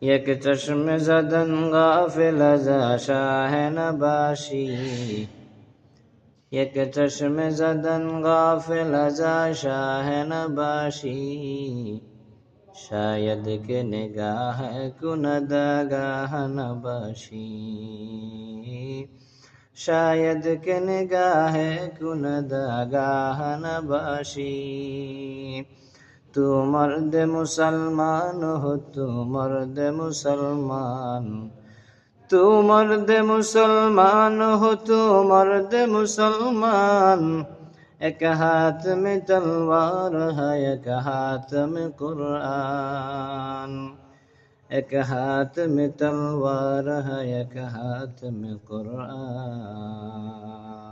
یک چشم زدن غافل از شاه نباشی، یک چشم زدن غافل از شاه نباشی، شاید که نگاه کند آگاه نباشی، شاید که نگاه کند آگاه نباشی. تو مرد مسلمان ہو، تو مرد مسلمان، تو مرد مسلمان ہو، تو مرد مسلمان، ایک ہاتھ میں تلوار ہے، ایک ہاتھ میں قرآن، ایک ہاتھ میں تلوار ہے، ایک ہاتھ میں قرآن.